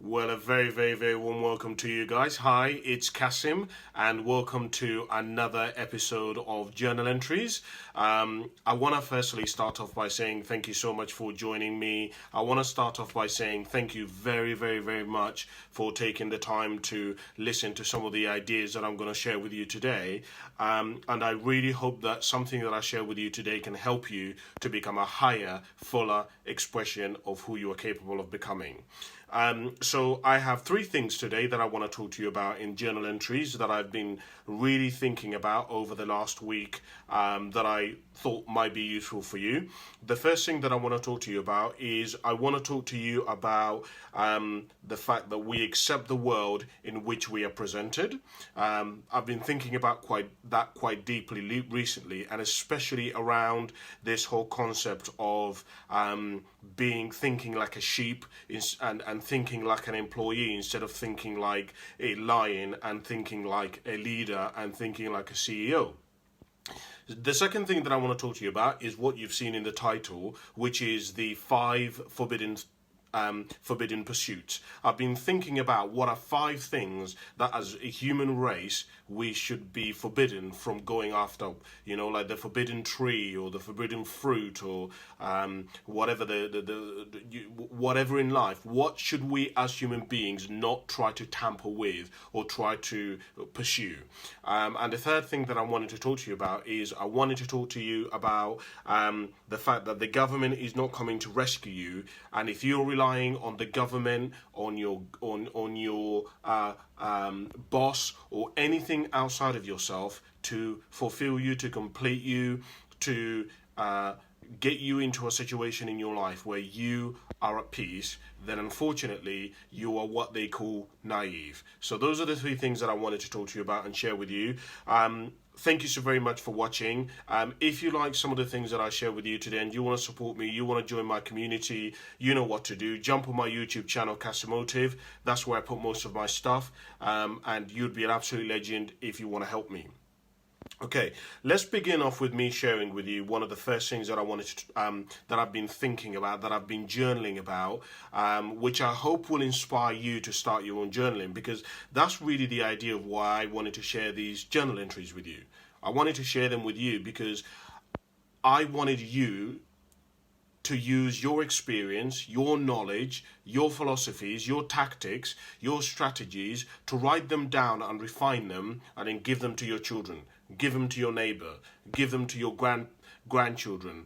Well, a very, very, very warm welcome to you guys. Hi, it's Cassim, and welcome to another episode of Journal Entries. I want to firstly start off by saying thank you so much for joining me. I want to start off by saying thank you very, very, very much for taking the time to listen to some of the ideas that I'm going to share with you today. And I really hope that something that I share with you today can help you to become a higher, fuller expression of who you are capable of becoming. So I have three things today that I want to talk to you about in journal entries that I've been really thinking about over the last week that I thought might be useful for you. The first thing that I want to talk to you about is I want to talk to you about the fact that we accept the world in which we are presented. I've been thinking about quite deeply recently, and especially around this whole concept of thinking like a sheep and thinking like an employee instead of thinking like a lion and thinking like a leader and thinking like a CEO. The second thing that I want to talk to you about is what you've seen in the title, which is the five forbidden pursuits. I've been thinking about what are five things that as a human race we should be forbidden from going after, like the forbidden tree or the forbidden fruit or whatever whatever in life. What should we as human beings not try to tamper with or try to pursue? And the third thing that I wanted to talk to you about is I wanted to talk to you about the fact that the government is not coming to rescue you, and if you're relying on the government, on your boss or anything outside of yourself to fulfill you, to complete you, to get you into a situation in your life where you are at peace, then unfortunately you are what they call naive. So those are the three things that I wanted to talk to you about and share with you. Thank you so very much for watching. If you like some of the things that I share with you today and you want to support me, you want to join my community, you know what to do. Jump on my YouTube channel, Cassimotive. That's where I put most of my stuff. And you'd be an absolute legend if you want to help me. Okay, let's begin off with me sharing with you one of the first things that I wanted to, that I've been thinking about, that I've been journaling about, which I hope will inspire you to start your own journaling, because that's really the idea of why I wanted to share these journal entries with you. I wanted to share them with you because I wanted you to use your experience, your knowledge, your philosophies, your tactics, your strategies, to write them down and refine them and then give them to your children, give them to your neighbor, give them to your grandchildren,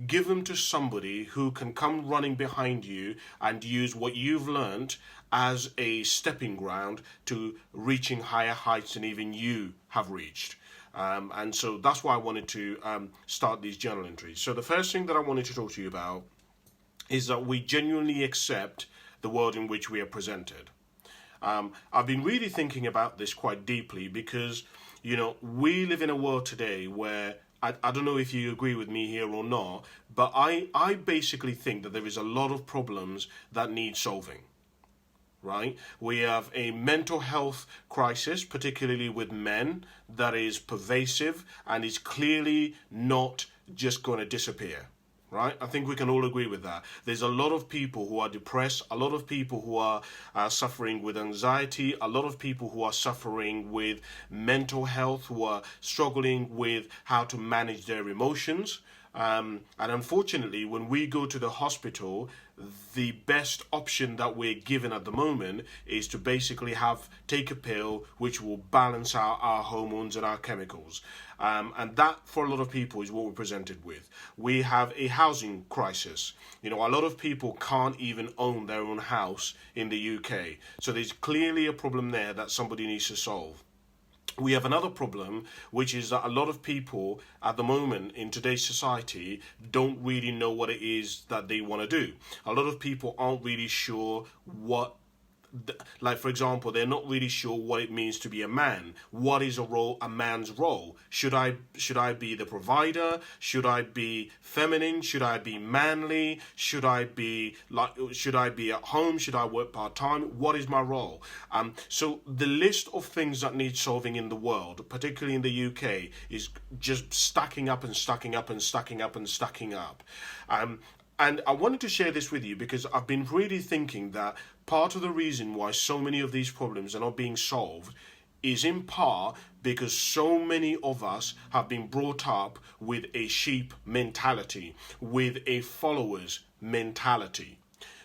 give them to somebody who can come running behind you and use what you've learned as a stepping ground to reaching higher heights than even you have reached. And so that's why I wanted to start these journal entries. So the first thing that I wanted to talk to you about is that we genuinely accept the world in which we are presented. I've been really thinking about this quite deeply because, we live in a world today where, I don't know if you agree with me here or not, but I basically think that there is a lot of problems that need solving. Right? We have a mental health crisis, particularly with men, that is pervasive and is clearly not just going to disappear. Right? I think we can all agree with that. There's a lot of people who are depressed, a lot of people who are suffering with anxiety, a lot of people who are suffering with mental health, who are struggling with how to manage their emotions. And unfortunately, when we go to the hospital, the best option that we're given at the moment is to basically take a pill which will balance out our hormones and our chemicals. And that, for a lot of people, is what we're presented with. We have a housing crisis. A lot of people can't even own their own house in the UK. So there's clearly a problem there that somebody needs to solve. We have another problem, which is that a lot of people at the moment in today's society don't really know what it is that they want to do. A lot of people aren't really sure like, for example, they're not really sure what it means to be a man. What is a man's role? Should I be the provider? Should I be feminine? Should I be manly? Should I be at home? Should I work part-time? What is my role? So the list of things that need solving in the world, particularly in the UK, is just stacking up and stacking up and stacking up and stacking up. And I wanted to share this with you because I've been really thinking that part of the reason why so many of these problems are not being solved is in part because so many of us have been brought up with a sheep mentality, with a followers mentality.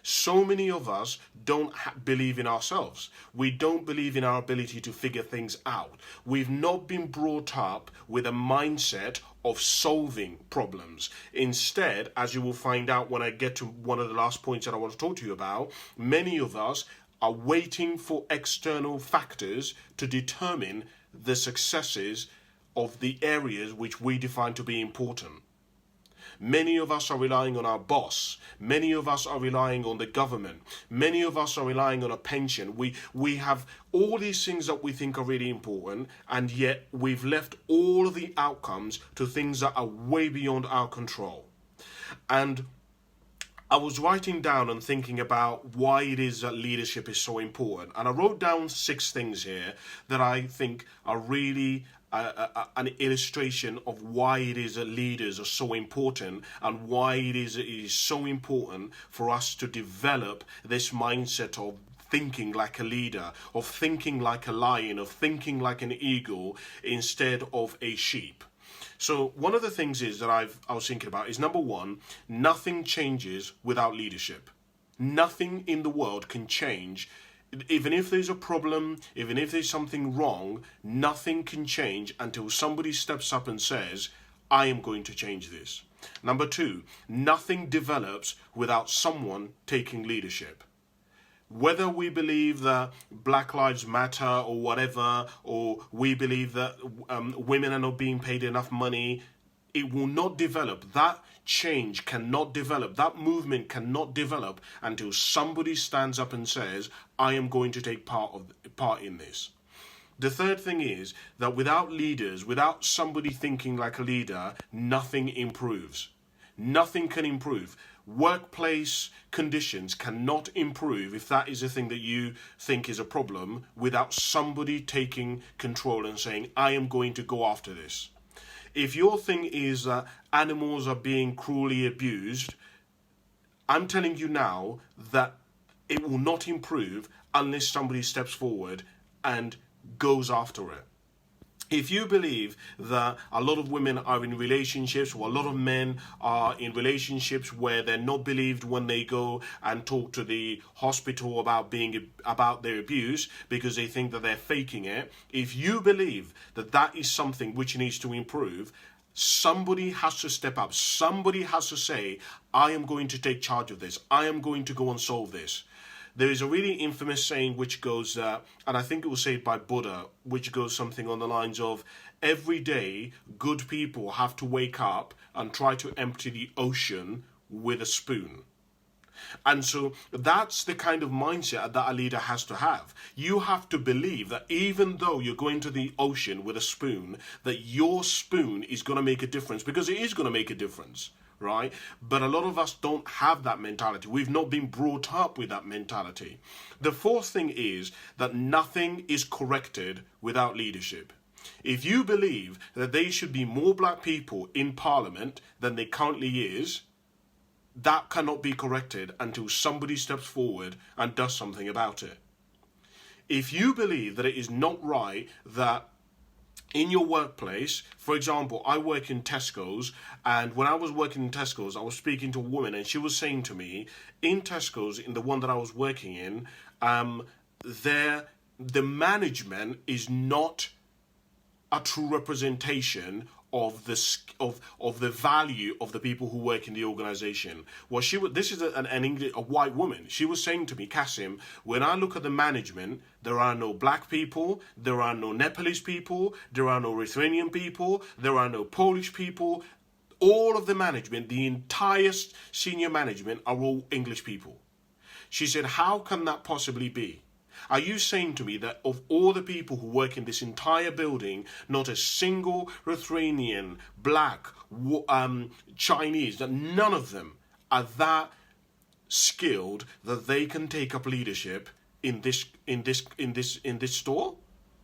So many of us don't believe in ourselves. We don't believe in our ability to figure things out. We've not been brought up with a mindset of solving problems. Instead, as you will find out when I get to one of the last points that I want to talk to you about, many of us are waiting for external factors to determine the successes of the areas which we define to be important. Many of us are relying on our boss. Many of us are relying on the government. Many of us are relying on a pension. We have all these things that we think are really important, and yet we've left all of the outcomes to things that are way beyond our control. And I was writing down and thinking about why it is that leadership is so important. And I wrote down 6 things here that I think are really an illustration of why it is that leaders are so important, and why it is so important for us to develop this mindset of thinking like a leader, of thinking like a lion, of thinking like an eagle instead of a sheep. So one of the things is that I was thinking about is, number one, nothing changes without leadership. Nothing in the world can change. Even if there's a problem, even if there's something wrong, nothing can change until somebody steps up and says, I am going to change this. Number two, nothing develops without someone taking leadership. Whether we believe that Black Lives Matter or whatever, or we believe that women are not being paid enough money, it will not develop. That change cannot develop. That movement cannot develop until somebody stands up and says, I am going to take part in this. The third thing is that without leaders, without somebody thinking like a leader, nothing improves. Nothing can improve. Workplace conditions cannot improve, if that is a thing that you think is a problem, without somebody taking control and saying, I am going to go after this. If your thing is that animals are being cruelly abused, I'm telling you now that it will not improve unless somebody steps forward and goes after it. If you believe that a lot of women are in relationships, or a lot of men are in relationships where they're not believed when they go and talk to the hospital about their abuse because they think that they're faking it, if you believe that that is something which needs to improve, somebody has to step up. Somebody has to say, I am going to take charge of this. I am going to go and solve this. There is a really infamous saying which goes, and I think it was said by Buddha, which goes something on the lines of, every day good people have to wake up and try to empty the ocean with a spoon. And so that's the kind of mindset that a leader has to have. You have to believe that even though you're going to the ocean with a spoon, that your spoon is going to make a difference, because it is going to make a difference. Right? But a lot of us don't have that mentality. We've not been brought up with that mentality. The fourth thing is that nothing is corrected without leadership. If you believe that there should be more black people in Parliament than there currently is, that cannot be corrected until somebody steps forward and does something about it. If you believe that it is not right that in your workplace, for example, I work in Tesco's, and when I was working in Tesco's, I was speaking to a woman, and she was saying to me, in Tesco's, in the one that I was working in, the management is not a true representation of the value of the people who work in the organization. Well, this is a white woman. She was saying to me, Cassim, when I look at the management, there are no black people, there are no Nepalese people, there are no Lithuanian people, there are no Polish people. All of the management, the entire senior management, are all English people. She said, how can that possibly be? Are you saying to me that of all the people who work in this entire building, not a single Lithuanian, black, Chinese, that none of them are that skilled that they can take up leadership in this store?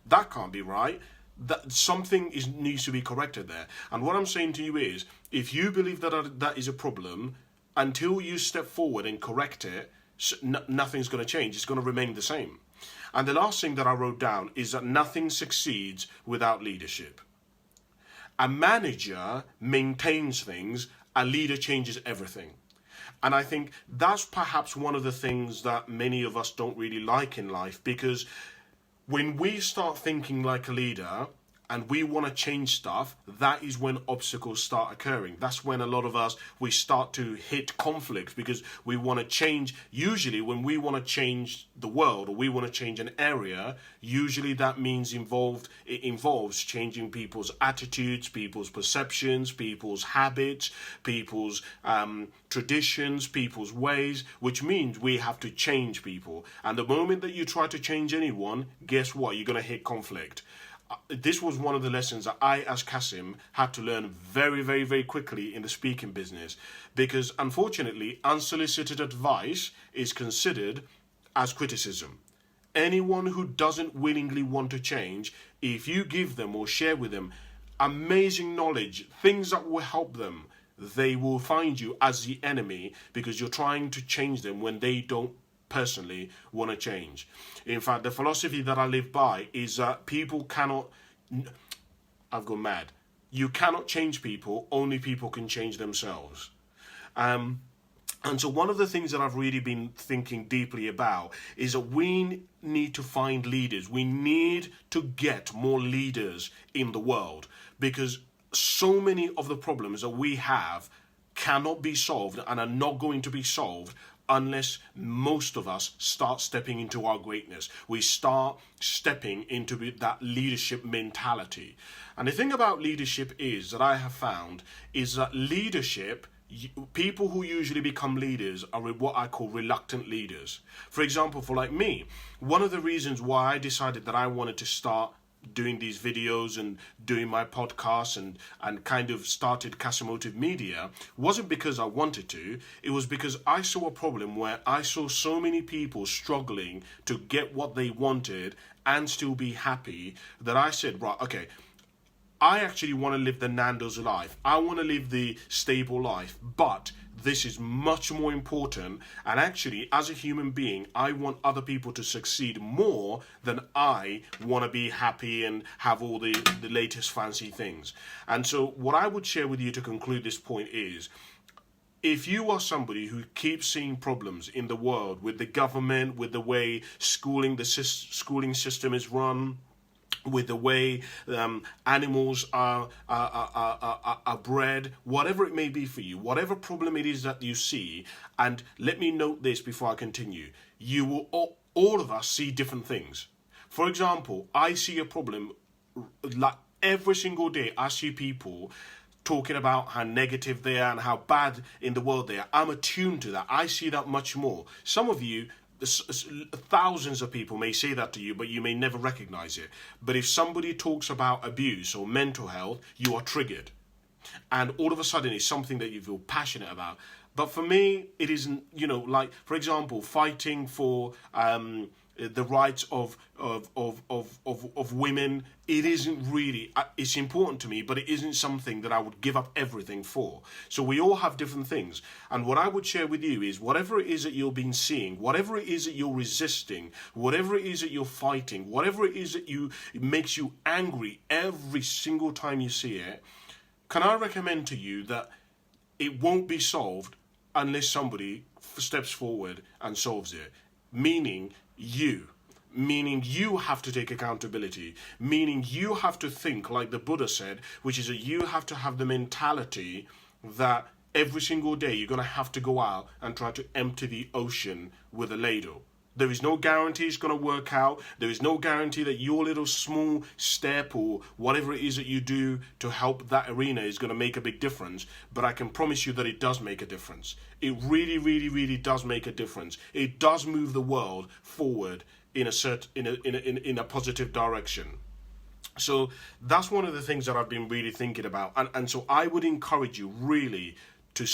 That can't be right. That something needs to be corrected there. And what I'm saying to you is, if you believe that is a problem, until you step forward and correct it, nothing's going to change. It's going to remain the same. And the last thing that I wrote down is that nothing succeeds without leadership. A manager maintains things, a leader changes everything. And I think that's perhaps one of the things that many of us don't really like in life, because when we start thinking like a leader and we want to change stuff, that is when obstacles start occurring. That's when a lot of us, we start to hit conflicts because we want to change. Usually when we want to change the world or we want to change an area, usually that means it involves changing people's attitudes, people's perceptions, people's habits, people's traditions, people's ways, which means we have to change people. And the moment that you try to change anyone, guess what? You're going to hit conflict. This was one of the lessons that I, as Cassim, had to learn very, very, very quickly in the speaking business, because unfortunately, unsolicited advice is considered as criticism. Anyone who doesn't willingly want to change, if you give them or share with them amazing knowledge, things that will help them, they will find you as the enemy because you're trying to change them when they don't personally want to change. In fact, the philosophy that I live by is that people cannot, I've gone mad, you cannot change people, only people can change themselves. And so one of the things that I've really been thinking deeply about is that we need to find leaders. We need to get more leaders in the world, because so many of the problems that we have cannot be solved and are not going to be solved unless most of us start stepping into our greatness. We start stepping into that leadership mentality. And the thing about leadership is that I have found is that leadership, people who usually become leaders are what I call reluctant leaders. For example, for like me, one of the reasons why I decided that I wanted to start doing these videos and doing my podcasts and kind of started Cassimotive Media wasn't because I wanted to. It was because I saw a problem where I saw so many people struggling to get what they wanted and still be happy, that I said, right, okay, I actually want to live the Nando's life. I want to live the stable life, but this is much more important. And actually, as a human being, I want other people to succeed more than I want to be happy and have all the latest fancy things. And so what I would share with you to conclude this point is, if you are somebody who keeps seeing problems in the world with the government, with the way schooling system is run, with the way animals are bred, whatever it may be for you, whatever problem it is that you see, and let me note this before I continue, you will all of us see different things. For example, I see a problem like every single day. I see people talking about how negative they are and how bad in the world they are. I'm attuned to that. I see that much more. Some of you, thousands of people may say that to you, but you may never recognize it. But if somebody talks about abuse or mental health, you are triggered. And all of a sudden it's something that you feel passionate about. But for me, it isn't, like, for example, fighting for the rights of women. It isn't really, it's important to me, but it isn't something that I would give up everything for. So we all have different things. And what I would share with you is whatever it is that you've been seeing, whatever it is that you're resisting, whatever it is that you're fighting, whatever it is that it makes you angry every single time you see it, can I recommend to you that it won't be solved unless somebody steps forward and solves it. Meaning you have to take accountability, meaning you have to think like the Buddha said, which is that you have to have the mentality that every single day you're going to have to go out and try to empty the ocean with a ladle. There is no guarantee it's going to work out. There is no guarantee that your little small step or whatever it is that you do to help that arena is going to make a big difference. But I can promise you that it does make a difference. It really, really, really does make a difference. It does move the world forward in a positive direction. So that's one of the things that I've been really thinking about. And so I would encourage you really to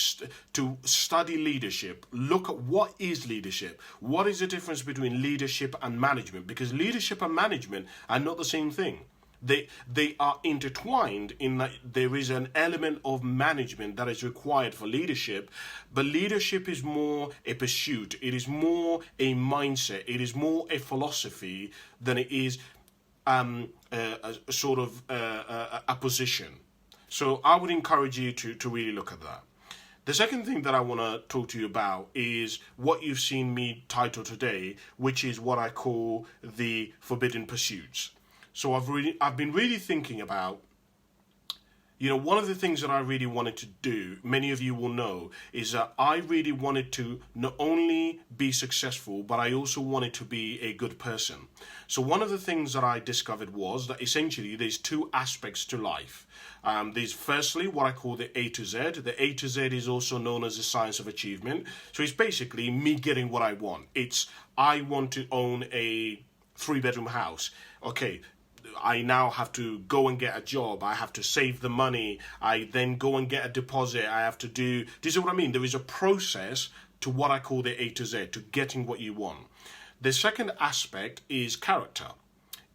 study leadership. Look at what is leadership. What is the difference between leadership and management? Because leadership and management are not the same thing. They are intertwined in that there is an element of management that is required for leadership, but leadership is more a pursuit. It is more a mindset. It is more a philosophy than it is a sort of a position. So I would encourage you to really look at that. The second thing that I want to talk to you about is what you've seen me title today, which is what I call the forbidden pursuits. So I've been really thinking about, one of the things that I really wanted to do, many of you will know, is that I really wanted to not only be successful, but I also wanted to be a good person. So one of the things that I discovered was that essentially there's two aspects to life. There's firstly what I call the A to Z. The A to Z is also known as the science of achievement. So it's basically me getting what I want. It's I want to own a 3-bedroom house. Okay, I now have to go and get a job. I have to save the money. I then go and get a deposit. I have to do you see what I mean? There is a process to what I call the A to Z, to getting what you want. The second aspect is character.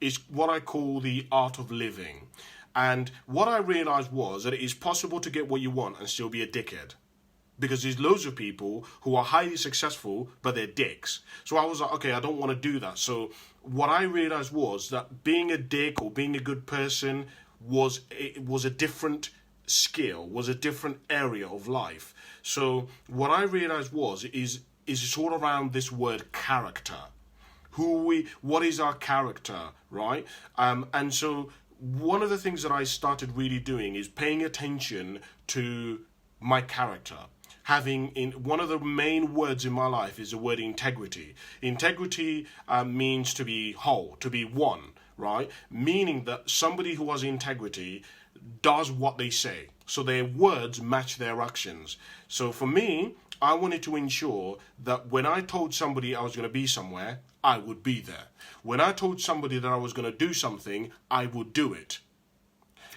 It's what I call the art of living. And what I realized was that it is possible to get what you want and still be a dickhead. Because there's loads of people who are highly successful, but they're dicks. So I was like, okay, I don't want to do that. So what I realized was that being a dick or being a good person was a different skill, was a different area of life. So what I realized is it's all around this word character. What is our character, right? And so one of the things that I started really doing is paying attention to my character. One of the main words in my life is the word integrity. Integrity means to be whole, to be one, right? Meaning that somebody who has integrity does what they say. So their words match their actions. So for me, I wanted to ensure that when I told somebody I was going to be somewhere, I would be there. When I told somebody that I was going to do something, I would do it.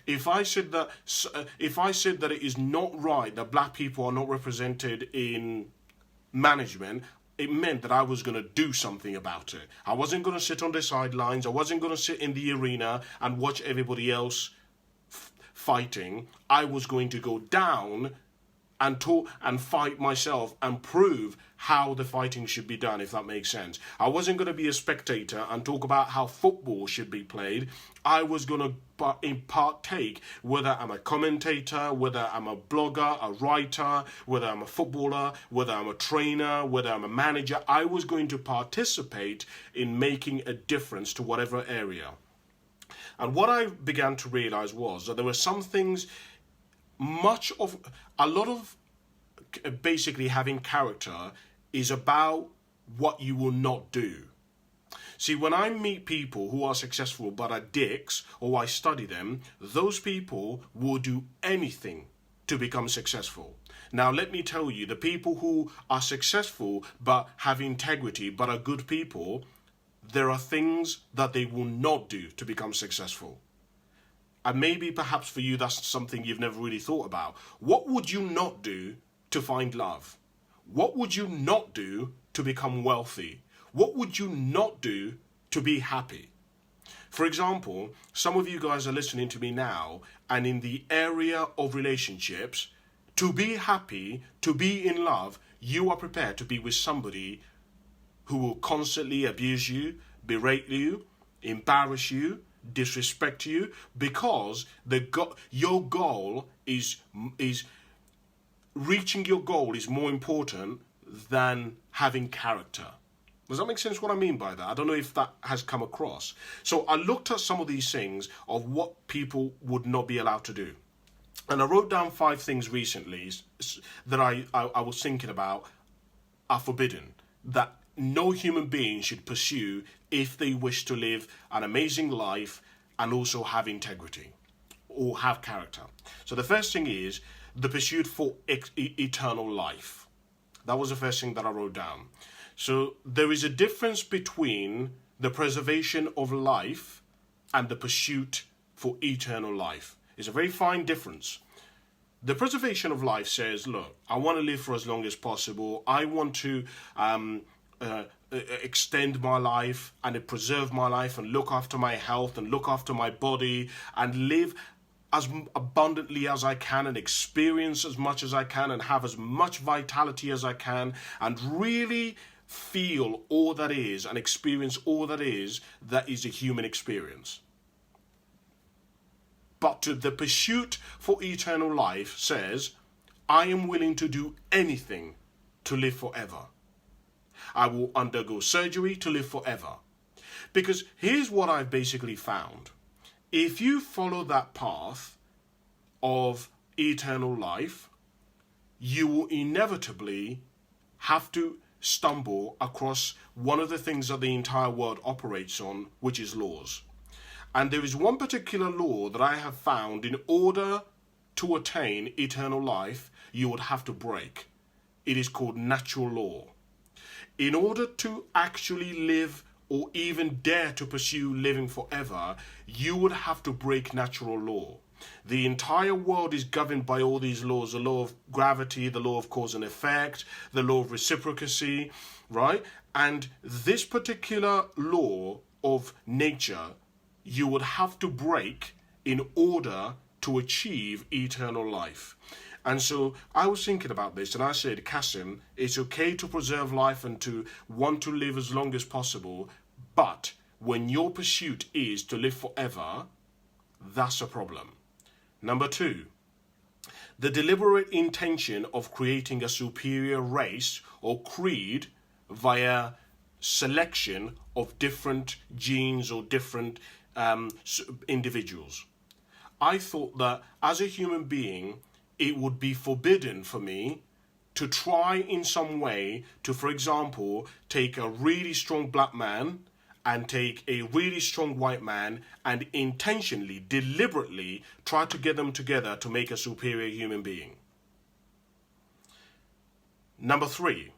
If I said that it is not right that black people are not represented in management, it meant that I was going to do something about it. I wasn't going to sit on the sidelines. I wasn't going to sit in the arena and watch everybody else fighting. I was going to go down and talk and fight myself and prove how the fighting should be done, if that makes sense. I wasn't going to be a spectator and talk about how football should be played. I was going to partake, whether I'm a commentator, whether I'm a blogger, a writer, whether I'm a footballer, whether I'm a trainer, whether I'm a manager. I was going to participate in making a difference to whatever area. And what I began to realize was that there were some things, a lot of basically having character is about what you will not do. See, when I meet people who are successful but are dicks, or I study them, those people will do anything to become successful. Now, let me tell you, the people who are successful but have integrity but are good people, there are things that they will not do to become successful. And maybe perhaps for you that's something you've never really thought about. What would you not do to find love? What would you not do to become wealthy? What would you not do to be happy? For example, some of you guys are listening to me now, and in the area of relationships, to be happy, to be in love, you are prepared to be with somebody who will constantly abuse you, berate you, embarrass you, disrespect you, because your goal is reaching your goal is more important than having character. Does that make sense what I mean by that? I don't know if that has come across. So I looked at some of these things of what people would not be allowed to do. And I wrote down 5 things recently that I was thinking about are forbidden, that no human being should pursue if they wish to live an amazing life and also have integrity or have character. So the first thing is the pursuit for eternal life. That was the first thing that I wrote down. So there is a difference between the preservation of life and the pursuit for eternal life. It's a very fine difference. The preservation of life says, look, I want to live for as long as possible. I want to extend my life and preserve my life and look after my health and look after my body and live as abundantly as I can and experience as much as I can and have as much vitality as I can and really feel all that is and experience all that is a human experience. But the pursuit for eternal life says, I am willing to do anything to live forever. I will undergo surgery to live forever. Because here's what I've basically found. If you follow that path of eternal life, you will inevitably have to stumble across one of the things that the entire world operates on, which is laws. And there is one particular law that I have found in order to attain eternal life, you would have to break. It is called natural law. In order to actually live or even dare to pursue living forever, you would have to break natural law. The entire world is governed by all these laws, the law of gravity, the law of cause and effect, the law of reciprocity, right? And this particular law of nature, you would have to break in order to achieve eternal life. And so I was thinking about this and I said, Cassim, it's okay to preserve life and to want to live as long as possible, but when your pursuit is to live forever, that's a problem. Number 2, the deliberate intention of creating a superior race or creed via selection of different genes or different individuals. I thought that as a human being, it would be forbidden for me to try in some way to, for example, take a really strong black man and take a really strong white man and intentionally, deliberately try to get them together to make a superior human being. Number 3,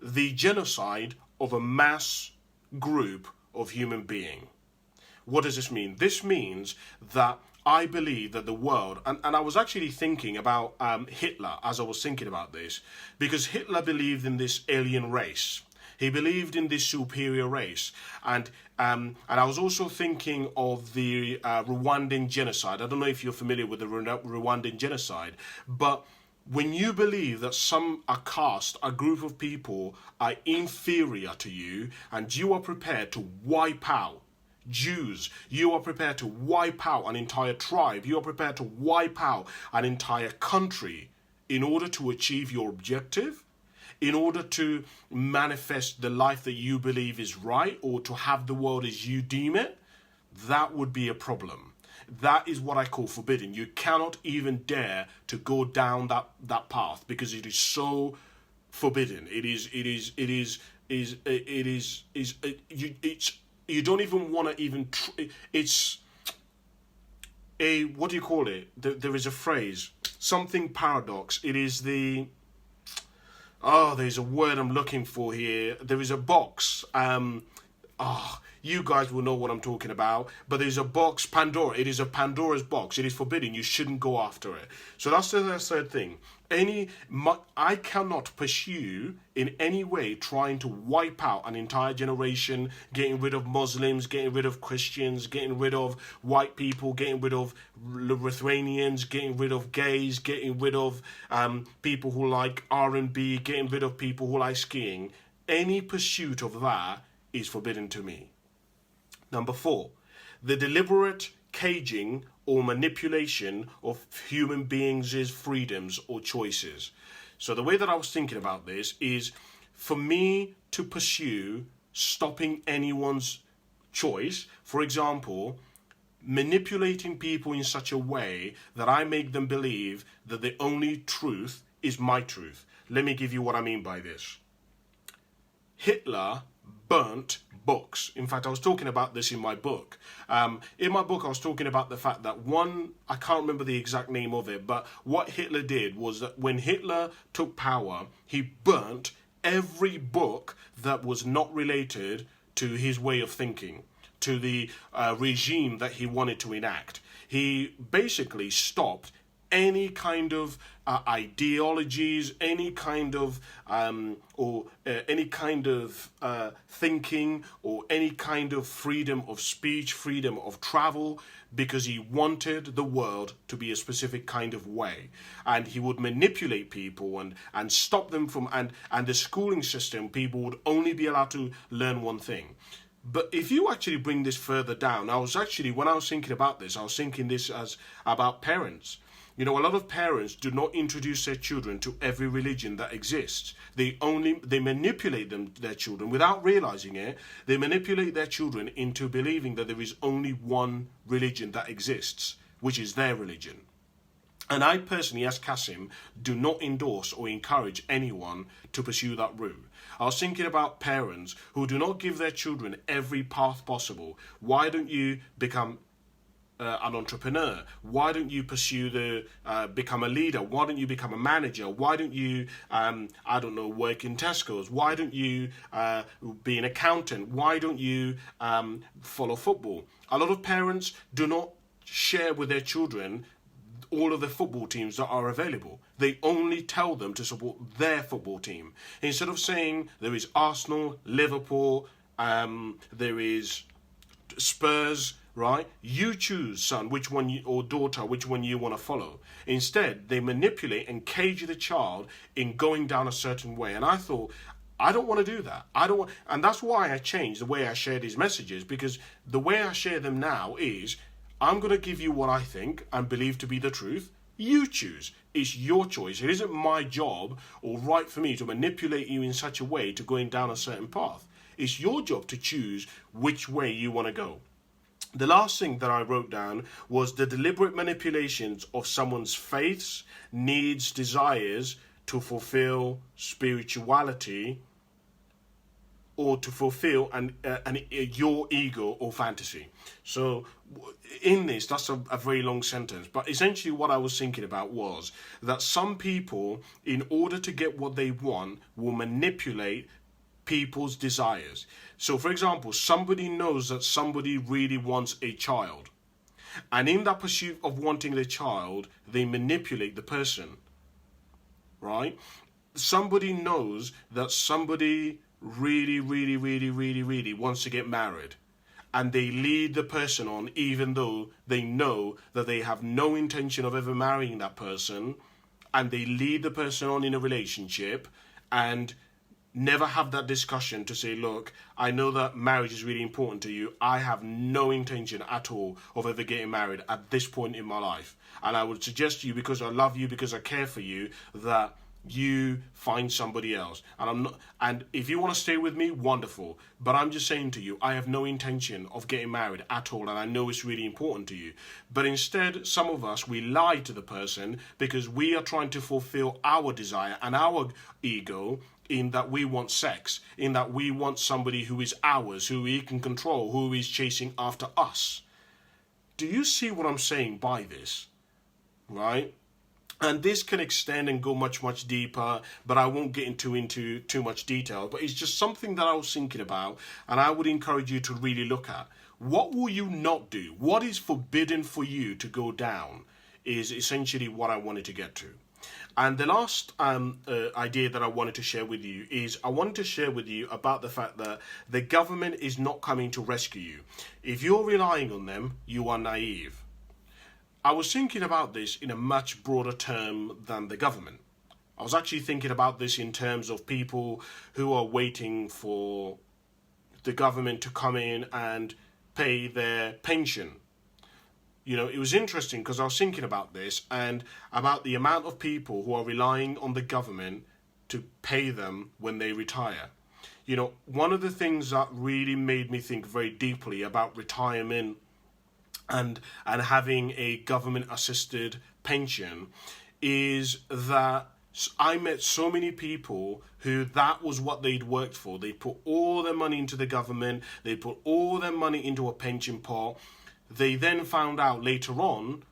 the genocide of a mass group of human being. What does this mean? This means that I believe that the world, and I was actually thinking about Hitler as I was thinking about this, because Hitler believed in this alien race. He believed in this superior race. And I was also thinking of the Rwandan genocide. I don't know if you're familiar with the Rwandan genocide, but when you believe that a caste, a group of people are inferior to you, and you are prepared to wipe out Jews, you are prepared to wipe out an entire tribe, you are prepared to wipe out an entire country in order to achieve your objective, in order to manifest the life that you believe is right, or to have the world as you deem it, that would be a problem. That is what I call forbidden. You cannot even dare to go down that path because it is so forbidden. You don't even want to even. It's a, what do you call it? There is a phrase, something paradox. It is the. Oh, there's a word I'm looking for here. There is a box. You guys will know what I'm talking about. But there's a box, Pandora. It is a Pandora's box. It is forbidden. You shouldn't go after it. So that's the third thing. I cannot pursue in any way trying to wipe out an entire generation, getting rid of Muslims, getting rid of Christians, getting rid of white people, getting rid of Lithuanians, getting rid of gays, getting rid of people who like R&B, getting rid of people who like skiing. Any pursuit of that is forbidden to me. Number 4, the deliberate caging or manipulation of human beings' freedoms or choices. So the way that I was thinking about this is for me to pursue stopping anyone's choice, for example, manipulating people in such a way that I make them believe that the only truth is my truth. Let me give you what I mean by this. Hitler burnt books. In fact, I was talking about this in my book. In my book, I was talking about the fact that I can't remember the exact name of it, but what Hitler did was that when Hitler took power, he burnt every book that was not related to his way of thinking, to the regime that he wanted to enact. He basically stopped any kind of ideologies, any kind of thinking, or any kind of freedom of speech, freedom of travel, because he wanted the world to be a specific kind of way. And he would manipulate people and stop them from, and the schooling system, people would only be allowed to learn one thing. But if you actually bring this further down, when I was thinking about this, I was thinking this as about parents. You know, a lot of parents do not introduce their children to every religion that exists. They manipulate their children without realizing it. They manipulate their children into believing that there is only one religion that exists, which is their religion. And I personally, as Cassim, do not endorse or encourage anyone to pursue that route. I was thinking about parents who do not give their children every path possible. Why don't you become an entrepreneur? Why don't you pursue become a leader? Why don't you become a manager? Why don't you, work in Tesco's? Why don't you be an accountant? Why don't you follow football? A lot of parents do not share with their children all of the football teams that are available. They only tell them to support their football team. Instead of saying there is Arsenal, Liverpool, there is Spurs, right? You choose, son, or daughter, which one you want to follow. Instead, they manipulate and cage the child in going down a certain way. And I thought, I don't want to do that. And that's why I changed the way I share these messages, because the way I share them now is, I'm going to give you what I think and believe to be the truth. You choose. It's your choice. It isn't my job or right for me to manipulate you in such a way to going down a certain path. It's your job to choose which way you want to go. The last thing that I wrote down was the deliberate manipulations of someone's faiths, needs, desires to fulfill spirituality, or to fulfill your ego or fantasy. So in this, that's a very long sentence, but essentially what I was thinking about was that some people, in order to get what they want, will manipulate people's desires. So for example, somebody knows that somebody really wants a child, and in that pursuit of wanting the child, they manipulate the person, right? Somebody knows that somebody really wants to get married, and they lead the person on even though they know that they have no intention of ever marrying that person, and they lead the person on in a relationship and never have that discussion to say, look, I know that marriage is really important to you. I have no intention at all of ever getting married at this point in my life. And I would suggest to you, because I love you, because I care for you, that you find somebody else. And if you want to stay with me, wonderful. But I'm just saying to you, I have no intention of getting married at all, and I know it's really important to you. But instead, some of us, we lie to the person because we are trying to fulfill our desire and our ego, in that we want sex, in that we want somebody who is ours, who we can control, who is chasing after us. Do you see what I'm saying by this? Right? And this can extend and go much deeper, but I won't get into too much detail. But it's just something that I was thinking about, and I would encourage you to really look at. What will you not do? What is forbidden for you to go down is essentially what I wanted to get to. And the last idea that I wanted to share with you is I wanted to share with you about the fact that the government is not coming to rescue you. If you're relying on them, you are naive. I was thinking about this in a much broader term than the government. I was actually thinking about this in terms of people who are waiting for the government to come in and pay their pension. You know, it was interesting because I was thinking about this and about the amount of people who are relying on the government to pay them when they retire. You know, one of the things that really made me think very deeply about retirement and having a government-assisted pension is that I met so many people who that was what they'd worked for. They put all their money into the government. They put all their money into a pension pot. They then found out later on,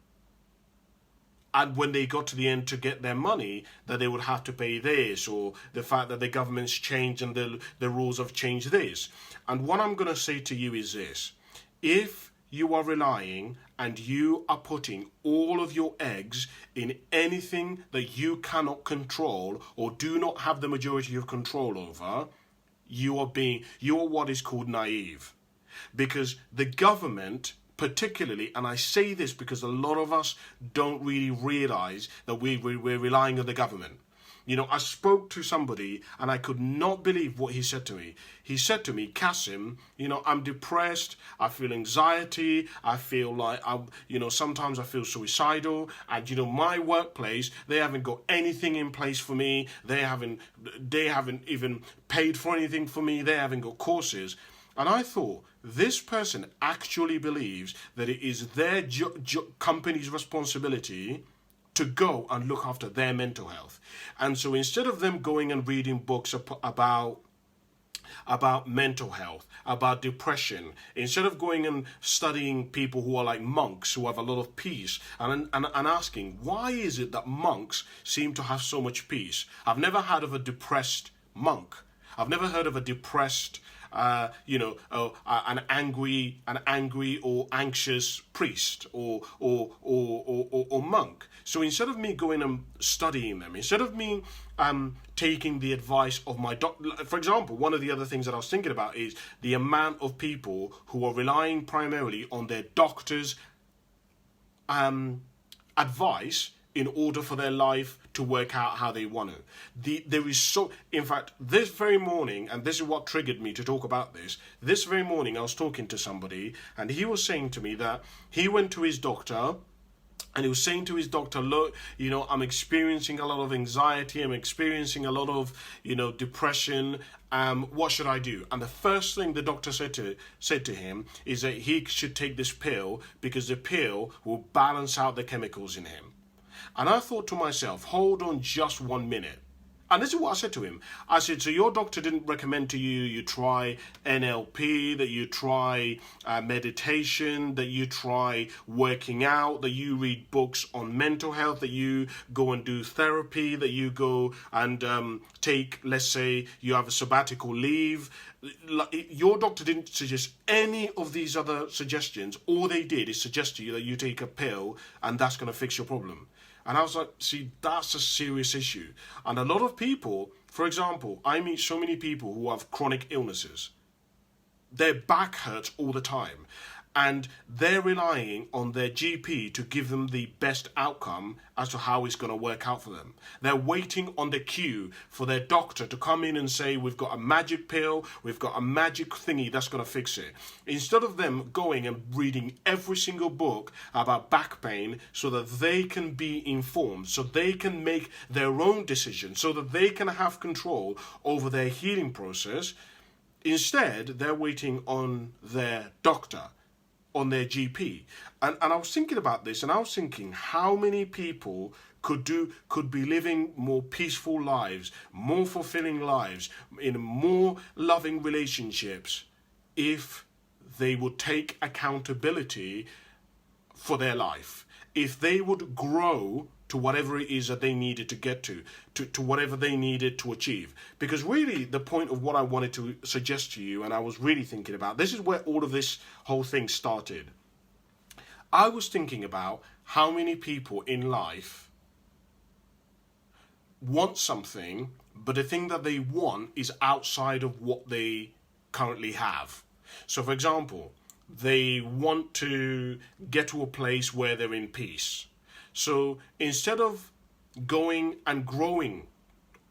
and when they got to the end to get their money, that they would have to pay this, or the fact that the government's changed and the rules have changed this. And what I'm going to say to you is this. If you are relying and you are putting all of your eggs in anything that you cannot control or do not have the majority of control over, you are what is called naive. Because the government, particularly, and I say this because a lot of us don't really realize that we're relying on the government. You know, I spoke to somebody and I could not believe what he said to me. He said to me, Cassim, you know, I'm depressed, I feel anxiety, I feel like, sometimes I feel suicidal, and, you know, my workplace, they haven't got anything in place for me, they haven't even paid for anything for me, they haven't got courses. And I thought, this person actually believes that it is their company's responsibility to go and look after their mental health. And so instead of them going and reading books about mental health, about depression, instead of going and studying people who are like monks, who have a lot of peace, and asking, why is it that monks seem to have so much peace? I've never heard of a depressed monk. I've never heard of a depressed an angry or anxious priest or monk. So instead of me going and studying them, instead of me taking the advice of my doctor, for example, one of the other things that I was thinking about is the amount of people who are relying primarily on their doctor's advice in order for their life to work out how they want to. In fact, this very morning, and this is what triggered me to talk about this very morning I was talking to somebody, and he was saying to me that he went to his doctor, and he was saying to his doctor, look, you know, I'm experiencing a lot of anxiety, I'm experiencing a lot of, you know, depression, what should I do? And the first thing the doctor said to him is that he should take this pill because the pill will balance out the chemicals in him. And I thought to myself, hold on just 1 minute. And this is what I said to him. I said, so your doctor didn't recommend to you try NLP, that you try meditation, that you try working out, that you read books on mental health, that you go and do therapy, that you go and take, let's say, you have a sabbatical leave. Your doctor didn't suggest any of these other suggestions. All they did is suggest to you that you take a pill and that's going to fix your problem. And I was like, see, that's a serious issue. And a lot of people, for example, I meet so many people who have chronic illnesses. Their back hurts all the time. And they're relying on their GP to give them the best outcome as to how it's going to work out for them. They're waiting on the queue for their doctor to come in and say, we've got a magic pill, we've got a magic thingy that's going to fix it. Instead of them going and reading every single book about back pain so that they can be informed, so they can make their own decisions, so that they can have control over their healing process, instead they're waiting on their doctor, on their GP. And I was thinking about this, and I was thinking how many people could be living more peaceful lives, more fulfilling lives, in more loving relationships if they would take accountability for their life, if they would grow to whatever it is that they needed to get to whatever they needed to achieve. Because really the point of what I wanted to suggest to you, and I was really thinking about, this is where all of this whole thing started. I was thinking about how many people in life want something, but the thing that they want is outside of what they currently have. So for example, they want to get to a place where they're in peace. So instead of going and growing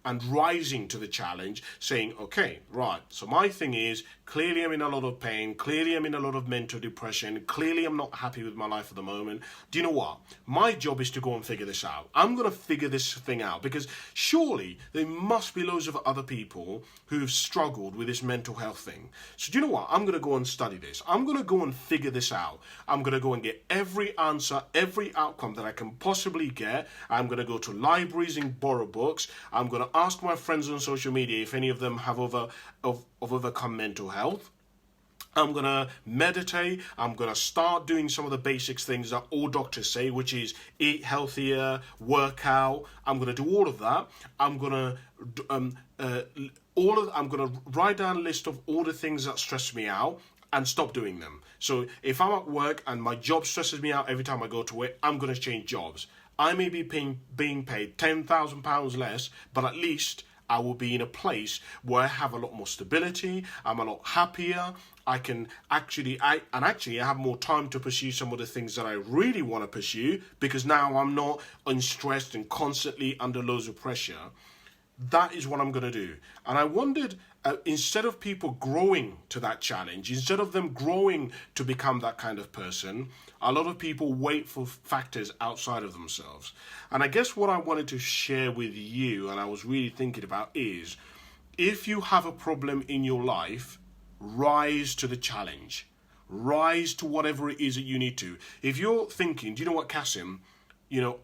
and rising to the challenge, saying, okay, right, so my thing is, clearly I'm in a lot of pain, clearly I'm in a lot of mental depression, clearly I'm not happy with my life at the moment. Do you know what? My job is to go and figure this out. I'm going to figure this thing out, because surely there must be loads of other people who've struggled with this mental health thing. So do you know what? I'm going to go and study this. I'm going to go and figure this out. I'm going to go and get every answer, every outcome that I can possibly get. I'm going to go to libraries and borrow books. I'm going to ask my friends on social media if any of them have overcome mental health. I'm going to meditate. I'm going to start doing some of the basics things that all doctors say, which is eat healthier, work out. I'm going to do all of that. I'm going to write down a list of all the things that stress me out. and stop doing them. So if I'm at work and my job stresses me out every time I go to work, I'm going to change jobs. I may be being paid £10,000 less, but at least I will be in a place where I have a lot more stability. I'm a lot happier. I can actually, I have more time to pursue some of the things that I really want to pursue, because now I'm not unstressed and constantly under loads of pressure. That is what I'm going to do. And I wondered, instead of people growing to that challenge, instead of them growing to become that kind of person, a lot of people wait for factors outside of themselves. And I guess what I wanted to share with you, and I was really thinking about, is if you have a problem in your life, rise to the challenge. Rise to whatever it is that you need to. If you're thinking, do you know what, Cassim? You know,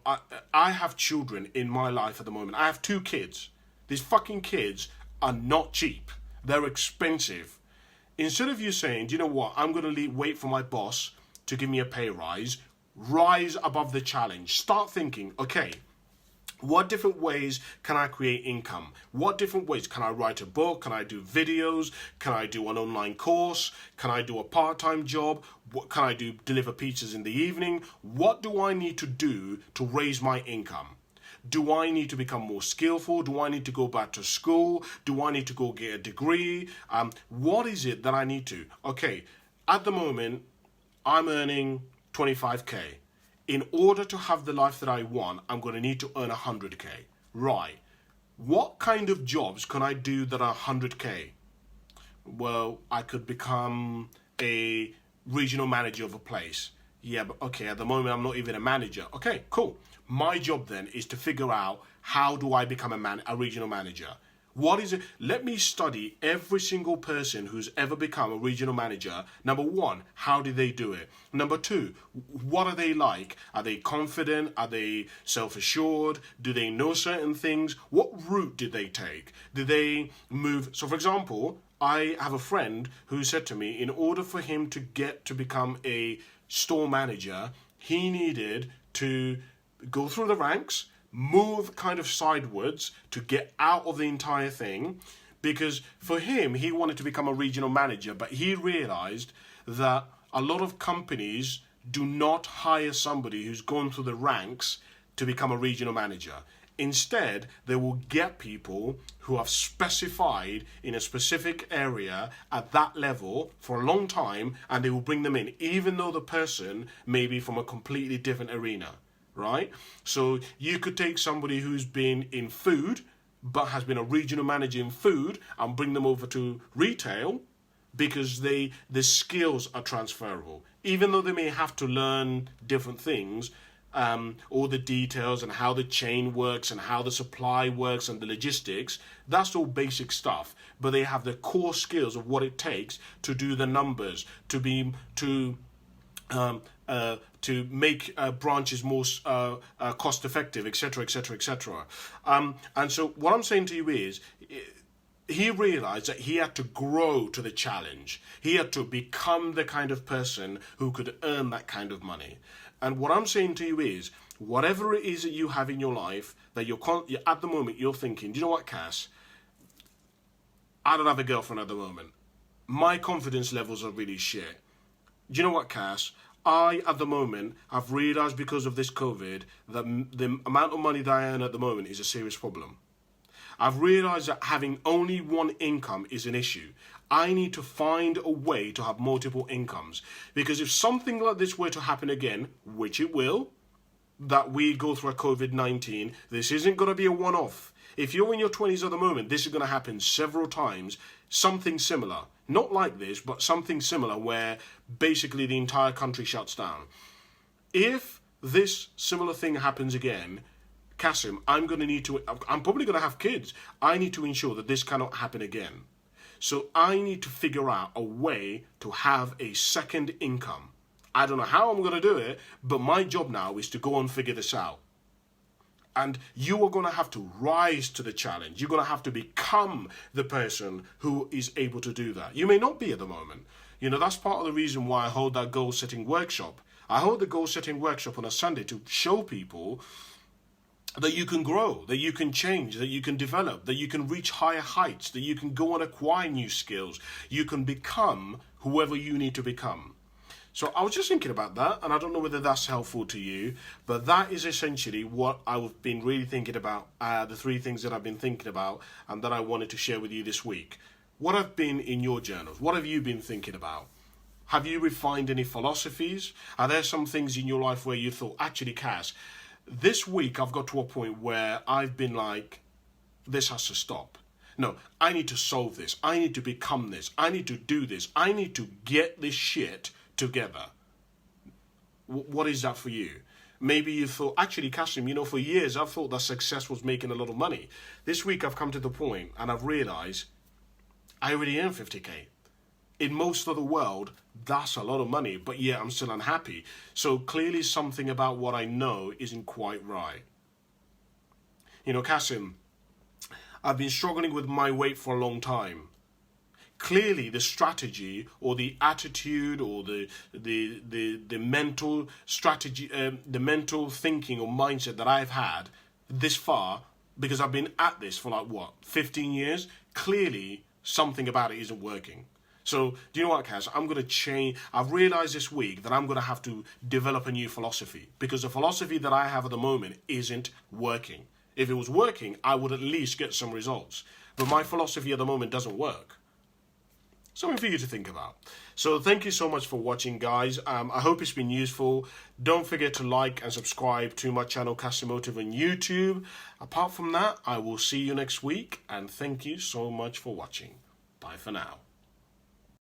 I have children in my life at the moment. I have 2 kids. These fucking kids are not cheap. They're expensive. Instead of you saying, do you know what, I'm going to wait for my boss to give me a pay rise above the challenge. Start thinking, okay, what different ways can I create income? What different ways? Can I write a book? Can I do videos? Can I do an online course? Can I do a part-time job? What can I do? Deliver pizzas in the evening? What do I need to do to raise my income? Do I need to become more skillful? Do I need to go back to school? Do I need to go get a degree? What is it that I need to? Okay, at the moment, I'm earning 25k. In order to have the life that I want, I'm going to need to earn 100k. Right. What kind of jobs can I do that are 100k? Well, I could become a regional manager of a place. Yeah, but okay, at the moment I'm not even a manager. Okay, cool. My job then is to figure out, how do I become a regional manager? What is it? Let me study every single person who's ever become a regional manager. Number 1, how did they do it? Number 2, what are they like? Are they confident? Are they self-assured? Do they know certain things? What route did they take? Did they move? So for example, I have a friend who said to me, in order for him to get to become a store manager, he needed to go through the ranks, move kind of sideways to get out of the entire thing, because for him, he wanted to become a regional manager, but he realized that a lot of companies do not hire somebody who's gone through the ranks to become a regional manager. Instead, they will get people who have specified in a specific area at that level for a long time, and they will bring them in, even though the person may be from a completely different arena. Right? So you could take somebody who's been in food but has been a regional manager in food and bring them over to retail, because the skills are transferable. Even though they may have to learn different things, all the details and how the chain works and how the supply works and the logistics, that's all basic stuff. But they have the core skills of what it takes to do the numbers, to make branches more cost effective, etc., etc., etc. And so what I'm saying to you is, he realized that he had to grow to the challenge. He had to become the kind of person who could earn that kind of money. And what I'm saying to you is, whatever it is that you have in your life that you're at the moment, you're thinking, do you know what, Cass? I don't have a girlfriend at the moment. My confidence levels are really shit. Do you know what, Cass? I, at the moment, have realised because of this COVID that the amount of money that I earn at the moment is a serious problem. I've realised that having only one income is an issue. I need to find a way to have multiple incomes. Because if something like this were to happen again, which it will, that we go through a COVID-19, this isn't going to be a one-off. If you're in your 20s at the moment, this is going to happen several times, something similar. Not like this, but something similar where basically the entire country shuts down. If this similar thing happens again, Cassim, I'm probably going to have kids. I need to ensure that this cannot happen again. So I need to figure out a way to have a second income. I don't know how I'm going to do it, but my job now is to go and figure this out. And you are going to have to rise to the challenge. You're going to have to become the person who is able to do that. You may not be at the moment. You know, that's part of the reason why I hold that goal-setting workshop. I hold the goal-setting workshop on a Sunday to show people that you can grow, that you can change, that you can develop, that you can reach higher heights, that you can go and acquire new skills. You can become whoever you need to become. So I was just thinking about that, and I don't know whether that's helpful to you, but that is essentially what I've been really thinking about, the 3 things that I've been thinking about and that I wanted to share with you this week. What have been in your journals? What have you been thinking about? Have you refined any philosophies? Are there some things in your life where you thought, actually, Cass, this week I've got to a point where I've been like, this has to stop. No, I need to solve this. I need to become this. I need to do this. I need to get this shit together. What is that for you? Maybe you thought, actually, Cassim, for years I've thought that success was making a lot of money. This week I've come to the point and I've realized I already earn 50k. In most of the world, that's a lot of money, but yeah, I'm still unhappy. So clearly something about what I know isn't quite right. Cassim, I've been struggling with my weight for a long time. Clearly the strategy or the attitude or the mental strategy, the mental thinking or mindset that I've had this far, because I've been at this for 15 years, clearly something about it isn't working. So, do you know what, Cass? I'm going to change. I've realized this week that I'm going to have to develop a new philosophy, because the philosophy that I have at the moment isn't working. If it was working, I would at least get some results. But my philosophy at the moment doesn't work. Something for you to think about. So thank you so much for watching, guys. I hope it's been useful. Don't forget to like and subscribe to my channel, Cassimotive, on YouTube. Apart from that, I will see you next week. And thank you so much for watching. Bye for now.